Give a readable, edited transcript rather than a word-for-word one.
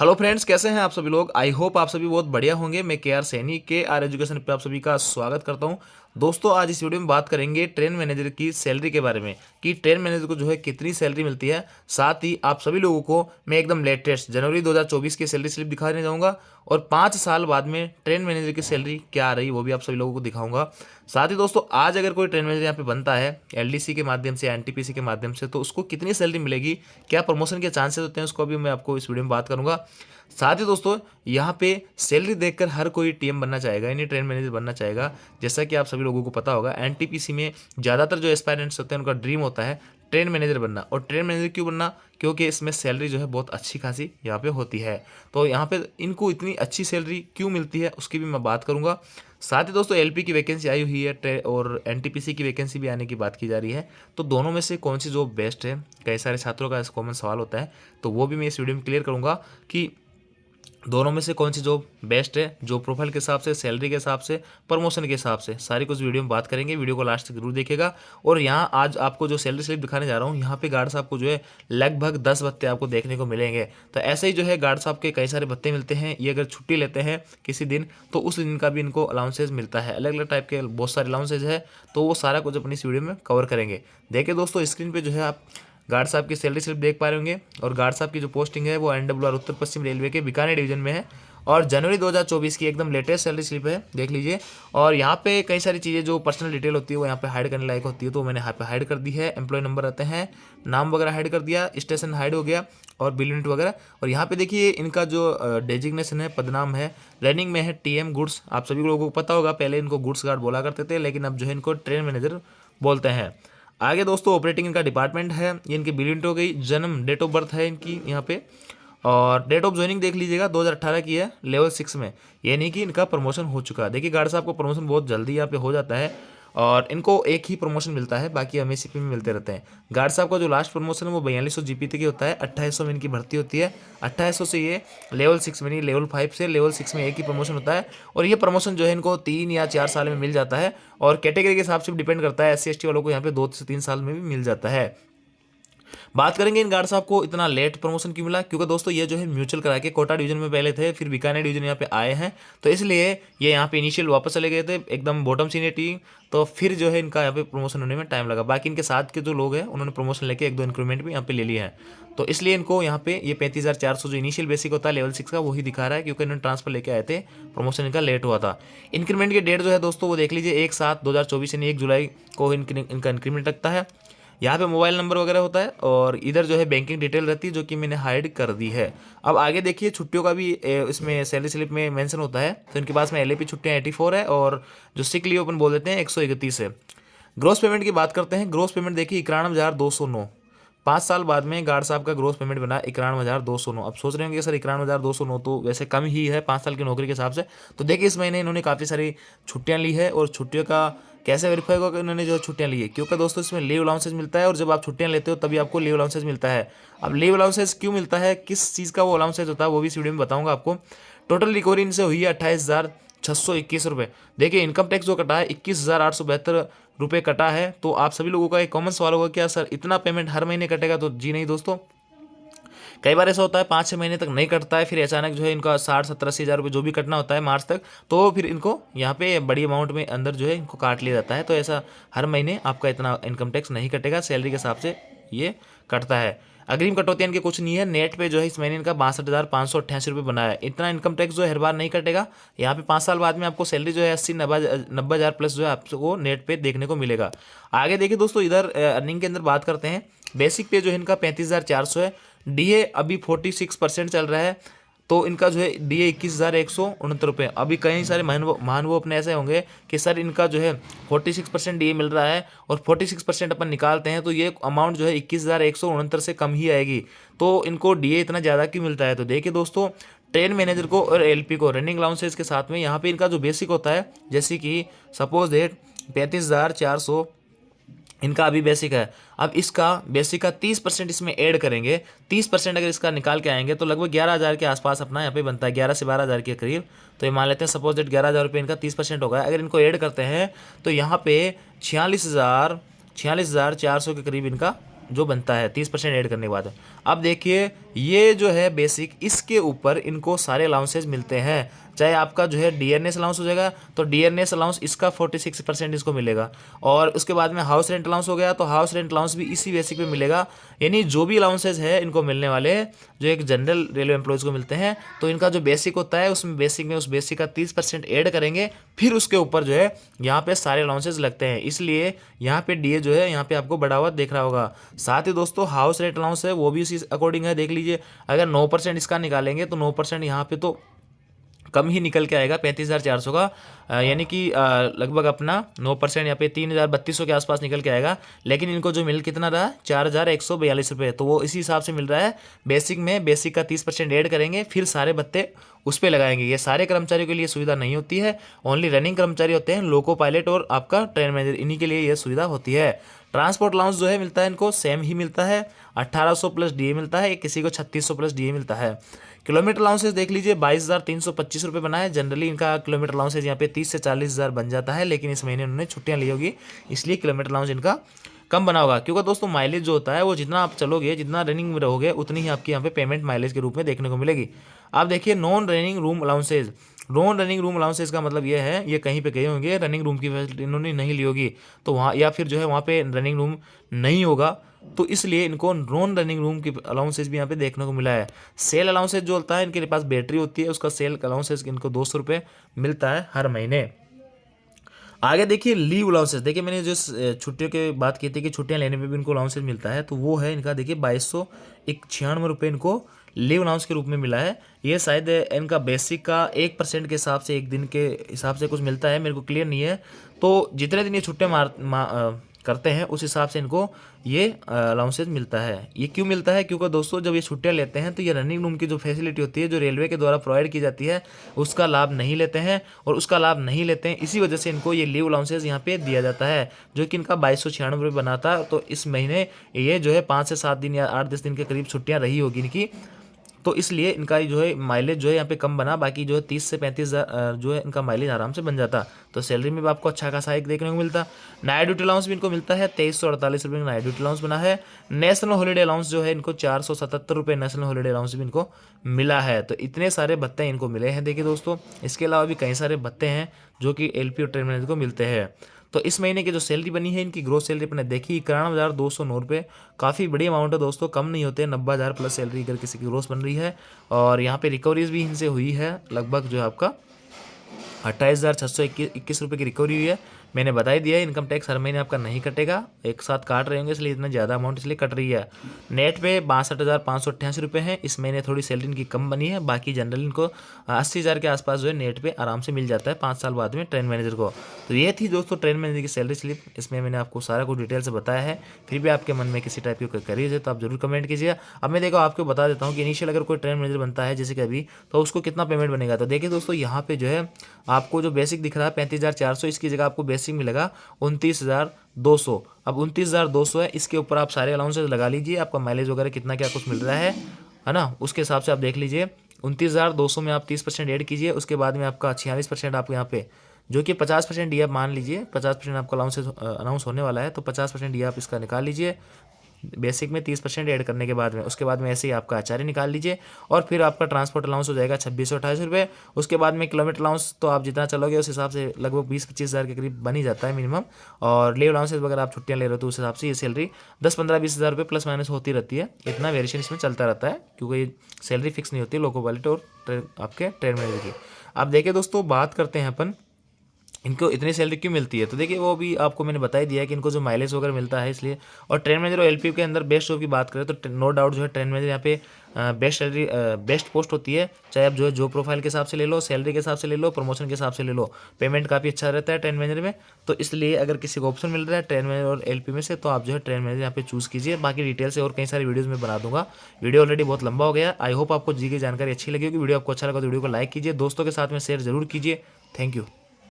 Hello friends, कैसे हैं आप सभी लोग। आई होप आप सभी बहुत बढ़िया होंगे। मैं के आर सैनी के आर एजुकेशन पे आप सभी का स्वागत करता हूं। दोस्तों, आज इस वीडियो में बात करेंगे ट्रेन मैनेजर की सैलरी के बारे में कि ट्रेन मैनेजर को जो है कितनी सैलरी मिलती है। साथ ही आप सभी लोगों को मैं एकदम लेटेस्ट जनवरी 2024 की सैलरी स्लिप दिखाने जाऊंगा और 5 साल बाद में ट्रेन मैनेजर की सैलरी क्या आ रही वो भी आप सभी लोगों को दिखाऊंगा। साथ ही दोस्तों, आज अगर कोई ट्रेन मैनेजर यहाँ पे बनता है एलडीसी के माध्यम से, एनटीपीसी के माध्यम से, तो उसको कितनी सैलरी मिलेगी, क्या प्रमोशन के चांसेस होते हैं, उसको भी मैं आपको इस वीडियो में बात करूंगा। साथ ही दोस्तों, यहाँ पे सैलरी देखकर हर कोई टीएम बनना चाहेगा, यानी ट्रेन मैनेजर बनना चाहेगा। जैसा कि आप सभी लोगों को पता होगा, एनटीपीसी में ज़्यादातर जो एस्पायरेंट्स होते हैं उनका ड्रीम होता है ट्रेन मैनेजर बनना। और ट्रेन मैनेजर क्यों बनना? क्योंकि इसमें सैलरी जो है बहुत अच्छी खासी यहाँ पे होती है। तो यहाँ पे इनको इतनी अच्छी सैलरी क्यों मिलती है उसकी भी मैं बात करूँगा। साथ ही दोस्तों, एलपी की वैकेंसी आई हुई है और एनटीपीसी की वैकेंसी भी आने की बात की जा रही है। तो दोनों में से कौन सी जॉब बेस्ट है, कई सारे छात्रों का कॉमन सवाल होता है, तो वो भी मैं इस वीडियो में क्लियर करूँगा कि दोनों में से कौन सी जॉब बेस्ट है, जो प्रोफाइल के हिसाब से, सैलरी के हिसाब से, प्रमोशन के हिसाब से, सारी कुछ वीडियो में बात करेंगे। वीडियो को लास्ट तक जरूर देखिएगा। और यहाँ आज आपको जो सैलरी स्लिप दिखाने जा रहा हूँ, यहाँ पे गार्ड साहब को जो है लगभग 10 भत्ते आपको देखने को मिलेंगे। तो ऐसे ही जो है गार्ड साहब के कई सारे भत्ते मिलते हैं। ये अगर छुट्टी लेते हैं किसी दिन तो उस दिन का भी इनको अलाउंसेज मिलता है। अलग अलग टाइप के बहुत सारे अलाउंसेज है, तो वो सारा कुछ अपनी इस वीडियो में कवर करेंगे। देखिए दोस्तों, स्क्रीन पर जो है आप गार्ड साहब की सैलरी स्लिप देख पा रहे होंगे। और गार्ड साहब की जो पोस्टिंग है वो एनडब्ल्यूआर उत्तर पश्चिम रेलवे के बीकानेर डिवीजन में है और जनवरी 2024 की एकदम लेटेस्ट सैलरी स्लिप है, देख लीजिए। और यहाँ पे कई सारी चीज़ें जो पर्सनल डिटेल होती है वो यहाँ पे हाइड करने लायक होती है, तो मैंने यहाँ पे हाइड कर दी है। एम्प्लॉय नंबर रहते हैं, नाम वगैरह हाइड कर दिया, स्टेशन हाइड हो गया और बिल यूनिट वगैरह। और यहाँ पे देखिए इनका जो डेजिग्नेशन है, पदनाम है, रनिंग में है टीएम गुड्स। आप सभी लोगों को पता होगा, पहले इनको गुड्स गार्ड बोला करते थे, लेकिन अब जो है इनको ट्रेन मैनेजर बोलते हैं। आगे दोस्तों, ऑपरेटिंग इनका डिपार्टमेंट है, ये इनकी बिल यूनिट हो गई, जन्म डेट ऑफ बर्थ है इनकी यहाँ पे, और डेट ऑफ ज्वाइनिंग देख लीजिएगा 2018 की है, लेवल 6 में। ये नहीं कि इनका प्रमोशन हो चुका है। देखिए गार्ड साहब को प्रमोशन बहुत जल्दी यहाँ पे हो जाता है और इनको एक ही प्रमोशन मिलता है, बाकी एमएससीपी में मिलते रहते हैं। गार्ड साहब का जो लास्ट प्रमोशन है वो 4200 जीपीटी की होता है, 2800 में इनकी भर्ती होती है। 2800 से ये लेवल 6 में नहीं, लेवल 5 से लेवल 6 में एक ही प्रमोशन होता है। और ये प्रमोशन जो है इनको 3 या 4 साल में मिल जाता है और कैटेगरी के हिसाब से डिपेंड करता है। SC ST वालों को यहाँ पे 2 से 3 साल में भी मिल जाता है। बात करेंगे इन गार्ड साहब को इतना लेट प्रमोशन क्यों मिला, क्योंकि दोस्तों ये जो है म्यूचुअल करा के कोटा डिवीजन में पहले थे, फिर बीकानेर डिवीजन यहाँ पे आए हैं, तो इसलिए ये यहाँ पे इनिशियल वापस चले गए थे एकदम बॉटम सीनियर टीम। तो फिर जो है इनका यहाँ पे प्रमोशन होने में टाइम लगा। बाकी इनके साथ के जो लोग हैं उन्होंने प्रमोशन लेके 1-2 इंक्रीमेंट भी यहाँ पे ले लिए हैं, तो इसलिए इनको यहाँ पे ये 35,400 जो इनिशियल बेसिक होता है लेवल 6 का वही दिखा रहा है, क्योंकि इन्होंने ट्रांसफर लेके आए थे, प्रमोशन इनका लेट हुआ था। इंक्रीमेंट की डेट जो है दोस्तों वो देख लीजिए, 1/7/2024 यानी 1 जुलाई को इनका इंक्रीमेंट लगता है। यहाँ पे मोबाइल नंबर वगैरह होता है और इधर जो है बैंकिंग डिटेल रहती है, जो कि मैंने हाइड कर दी है। अब आगे देखिए, छुट्टियों का भी इसमें सैलरी स्लिप में मेंशन होता है। तो इनके पास में एलएपी छुट्टियाँ 84 है और जो सिक लीव अपन बोल देते हैं 131 है। ग्रोस पेमेंट की बात करते हैं। ग्रोस पेमेंट देखिए 91,209। 5 साल बाद में गार्ड साहब का ग्रोस पेमेंट बना 91,209। अब सोच रहे होंगे सर 91,209 तो वैसे कम ही है 5 साल की नौकरी के हिसाब से। तो देखिए इस महीने इन्होंने काफ़ी सारी छुट्टियां ली है और छुट्टियों का कैसे वेरीफाई होगा कि उन्होंने जो छुट्टियां ली है, क्योंकि दोस्तों इसमें लीव अलाउंसेज मिलता है और जब आप छुट्टियां लेते हो तभी आपको लीव अलाउंसेज मिलता है। अब लीव अलाउंसेज क्यों मिलता है, किस चीज़ का वो अलाउंसेज होता है, वो भी इस वीडियो में बताऊंगा आपको। टोटल रिकवरी इनसे हुई है 28,621 रुपये। देखिए इनकम टैक्स जो कटा है 21,872 रुपये कटा है। तो आप सभी लोगों का एक कॉमन सवाल होगा, क्या सर इतना पेमेंट हर महीने कटेगा? तो जी नहीं दोस्तों, कई बार ऐसा होता है 5-6 महीने तक नहीं कटता है, फिर अचानक जो है इनका 60-70-80 हज़ार रुपये जो भी कटना होता है मार्च तक, तो फिर इनको यहाँ पे बड़ी अमाउंट में अंदर जो है इनको काट लिया जाता है। तो ऐसा हर महीने आपका इतना इनकम टैक्स नहीं कटेगा, सैलरी के हिसाब से ये कटता है। अग्रिम कटौती इनके कुछ नहीं है। नेट पे जो है इस महीने इनका 62,588 रुपये बना है। इतना इनकम टैक्स जो है हर बार नहीं कटेगा। यहाँ पे 5 साल बाद में आपको सैलरी जो है 80-90 हज़ार प्लस जो है आपको नेट पे देखने को मिलेगा। आगे देखिए दोस्तों, इधर अर्निंग के अंदर बात करते हैं। बेसिक पे जो है इनका 35,400 है। डीए अभी 46% चल रहा है, तो इनका जो है डीए 21,169 रुपये। अभी कई सारे महानुभाव अपने ऐसे होंगे कि सर इनका जो है 46% डीए मिल रहा है और 46% अपन निकालते हैं तो ये अमाउंट जो है 21,169 से कम ही आएगी, तो इनको डीए इतना ज़्यादा क्यों मिलता है? तो देखिए दोस्तों, ट्रेन मैनेजर को और एलपी को रनिंग अलाउंसेस के साथ में यहाँ पे इनका जो बेसिक होता है, जैसे कि सपोज डेट 35,400 इनका अभी बेसिक है। अब इसका बेसिक का 30% इसमें ऐड करेंगे। 30% अगर इसका निकाल के आएंगे तो लगभग 11,000 के आसपास अपना यहाँ पे बनता है, 11 से 12,000 के करीब। तो ये मान लेते हैं सपोज डेट 11,000 रुपये इनका 30% होगा। अगर इनको ऐड करते हैं तो यहाँ पे 46,400 के करीब इनका जो बनता है 30% ऐड करने के बाद। अब देखिए ये जो है बेसिक, इसके ऊपर इनको सारे अलाउंसेज मिलते हैं। चाहे आपका जो है डीएनएस अलाउंस हो जाएगा तो डीएनएस अलाउंस इसका 46% इसको मिलेगा, और उसके बाद में हाउस रेंट अलाउंस हो गया तो हाउस रेंट अलाउंस भी इसी बेसिक पे मिलेगा। यानी जो भी अलाउंसेज है इनको मिलने वाले हैं जो एक जनरल रेलवे एम्प्लॉयज़ को मिलते हैं, तो इनका जो बेसिक होता है उसमें बेसिक में उस बेसिक का 30% ऐड करेंगे, फिर उसके ऊपर जो है यहाँ पे सारे अलाउंसेज लगते हैं। इसलिए यहाँ पे डीए जो है यहाँ पे आपको बढ़ा हुआ देख रहा होगा। साथ ही दोस्तों हाउस रेंट अलाउंस है वो भी उसी अकॉर्डिंग है, देख लीजिए। अगर 9% इसका निकालेंगे तो 9% यहाँ पे तो कम ही निकल के आएगा 35,400 का, यानी कि लगभग अपना 9% यहाँ पे 3,3200 के आसपास निकल के आएगा। लेकिन इनको जो मिल कितना रहा 4,142 रुपये, तो वो इसी हिसाब से मिल रहा है। बेसिक में बेसिक का 30% ऐड करेंगे, फिर सारे भत्ते उस पर लगाएंगे। ये सारे कर्मचारियों के लिए सुविधा नहीं होती है, ओनली रनिंग कर्मचारी होते हैं, लोको पायलट और आपका ट्रेन मैनेजर, इन्हीं के लिए ये सुविधा होती है। ट्रांसपोर्ट अलाउंस जो है मिलता है इनको सेम ही मिलता है, 1800 प्लस डीए मिलता है, किसी को 3600 प्लस डीए मिलता है। किलोमीटर अलाउंसेस देख लीजिए 22,325 रुपये बना है। जनरली इनका किलोमीटर अलाउंसेस यहाँ पे 30 से 40,000 बन जाता है, लेकिन इस महीने उन्होंने छुट्टियाँ ली होगी इसलिए किलोमीटर अलाउंस इनका कम बना होगा। क्योंकि दोस्तों माइलेज जो होता है वो जितना आप चलोगे, जितना रनिंग में रहोगे, उतनी ही आपकी यहाँ पे पेमेंट माइलेज के रूप में देखने को मिलेगी। आप देखिए non running room allowances, non running room allowances का मतलब ये है, ये कहीं पे गए होंगे रनिंग रूम की फैसिलिटी इन्होंने नहीं ली होगी तो वहाँ, या फिर जो है वहाँ पे रनिंग रूम नहीं होगा, तो इसलिए इनको नॉन रनिंग रूम की अलाउंसेज भी यहाँ पे देखने को मिला है। सेल अलाउंसेज जो होता है, इनके पास बैटरी होती है, उसका सेल अलाउंसेज इनको 200 रुपये मिलता है हर महीने। आगे देखिए लीव अलाउंसेस, देखिए मैंने जो छुट्टियों की बात की थी कि छुट्टियां लेने पे भी इनको अलाउंसेस मिलता है, तो वो है इनका देखिए 2296 रुपये इनको लीव अलाउंस के रूप में मिला है। ये शायद इनका बेसिक का 1% के हिसाब से, एक दिन के हिसाब से कुछ मिलता है, मेरे को क्लियर नहीं है। तो जितने दिन ये छुट्टियाँ करते हैं उस हिसाब से इनको ये अलाउंसेज मिलता है। ये क्यों मिलता है? क्योंकि दोस्तों जब ये छुट्टियां लेते हैं तो ये रनिंग रूम की जो फैसिलिटी होती है जो रेलवे के द्वारा प्रोवाइड की जाती है उसका लाभ नहीं लेते हैं, और उसका लाभ नहीं लेते हैं इसी वजह से इनको ये लीव अलाउंसेज यहाँ पे दिया जाता है, जो कि इनका 2296 रुपये बना था। तो इस महीने ये जो है 5 से 7 दिन या 8-10 दिन के करीब छुट्टियाँ रही होगी इनकी, तो इसलिए इनका जो है माइलेज जो है यहाँ पे कम बना। बाकी जो है 30 से 35,000 जो है इनका माइलेज आराम से बन जाता, तो सैलरी में भी आपको अच्छा खासा एक देखने को मिलता। नाइट ड्यूटी अलाउंस भी इनको मिलता है, 2348 रुपये का नाइट ड्यूटी अलाउंस बना है। नेशनल हॉलीडे अलाउंस जो है इनको 477 रुपये नेशनल हॉलीडे अलाउंस भी इनको मिला है। तो इतने सारे भत्ते इनको मिले हैं देखिए दोस्तों। इसके अलावा भी कई सारे भत्ते हैं जो कि एलपी और ट्रेन मैनेजर को मिलते हैं। तो इस महीने की जो सैलरी बनी है इनकी ग्रोथ सैलरी अपने देखी 91,209 रुपये, काफ़ी बड़ी अमाउंट है दोस्तों, कम नहीं होते। 90,000 प्लस सैलरी अगर किसी की ग्रोथ बन रही है। और यहाँ पे रिकवरीज भी इनसे हुई है, लगभग जो है आपका 28,621 रुपये की रिकवरी हुई है। मैंने बता ही दिया है इनकम टैक्स हर महीने आपका नहीं कटेगा, एक साथ काट रहे होंगे इसलिए इतना ज़्यादा अमाउंट इसलिए कट रही है। नेट पे 62,588 रुपये हैं। इस महीने थोड़ी सैलरी इनकी कम बनी है, बाकी जनरल इनको 80,000 के आसपास जो है नेट पे आराम से मिल जाता है 5 साल बाद में ट्रेन मैनेजर को। तो ये थी दोस्तों ट्रेन मैनेजर की सैलरी स्लिप, इसमें मैंने आपको सारा कुछ डिटेल से बताया है। फिर भी आपके मन में किसी टाइप की कोई करीज है तो आप जरूर कमेंट कीजिए। अब मैं देखो आपको बता देता हूँ कि इनिशियल अगर कोई ट्रेन मैनेजर बनता है जैसे कि अभी, तो उसको कितना पेमेंट बनेगा। तो देखिए दोस्तों यहाँ पे जो है आपको जो बेसिक दिख रहा है 35,400, इसकी जगह आपको बेसिक मिलेगा 29,200। अब 29,200 है, इसके ऊपर आप सारे अलाउंसेस लगा लीजिए, आपका माइलेज वगैरह कितना क्या कुछ मिल रहा है ना, उसके हिसाब से आप देख लीजिए। 29,200 में आप 30% ऐड कीजिए, उसके बाद में आपका 46% आपको यहाँ पे जो कि 50% डी आप मान लीजिए, 50% आपका अनाउंस होने वाला है, तो 50% डी आप इसका निकाल लीजिए बेसिक में 30% ऐड करने के बाद में। उसके बाद में ऐसे ही आपका आचार्य निकाल लीजिए, और फिर आपका ट्रांसपोर्ट अलाउंस हो जाएगा 2628 रुपये। उसके बाद में किलोमीटर अलाउंस तो आप जितना चलोगे उस हिसाब से लगभग 20-25 हज़ार के करीब बन ही जाता है मिनिमम। और लीव अलाउंसेस वगैरह आप छुट्टियाँ ले रहे हो तो उस हिसाब से ये सैलरी 10-15-20 हज़ार रुपये प्लस माइनस होती रहती है। इतना वेरिएशन इसमें चलता रहता है क्योंकि ये सैलरी फिक्स नहीं होती लोको पायलट और आपके ट्रेन मैनेजर की। अब देखिए दोस्तों बात करते हैं अपन इनको इतनी सैलरी क्यों मिलती है। तो देखिए वो भी आपको मैंने बता ही दिया है कि इनको जो माइलेज वगैरह मिलता है इसलिए। और ट्रेन मैनेजर और एलपी के अंदर बेस्ट जॉब की बात करें तो नो डाउट जो है ट्रेन मैनेजर यहाँ पे बेस्ट सैलरी बेस्ट पोस्ट होती है। चाहे आप जो है जॉब प्रोफाइल के हिसाब से ले लो, सैलरी के हिसाब से ले लो, प्रमोशन के हिसाब से ले लो, पेमेंट काफ़ी अच्छा रहता है ट्रेन मैनेजर में। तो इसलिए अगर किसी को ऑप्शन मिल रहा है ट्रेन मैनेजर और एलपी में से, तो आप जो है ट्रेन मैनेजर यहाँ पे चूज़ कीजिए। बाकी डिटेल से और कई सारी वीडियोज़ में बना दूंगा। वीडियो ऑलरेडी बहुत लंबा हो गया। आई होप आपको जी की जानकारी अच्छी लगी होगी। वीडियो आपको अच्छा लगा तो वीडियो को लाइक कीजिए, दोस्तों के साथ में शेयर जरूर कीजिए। Thank you.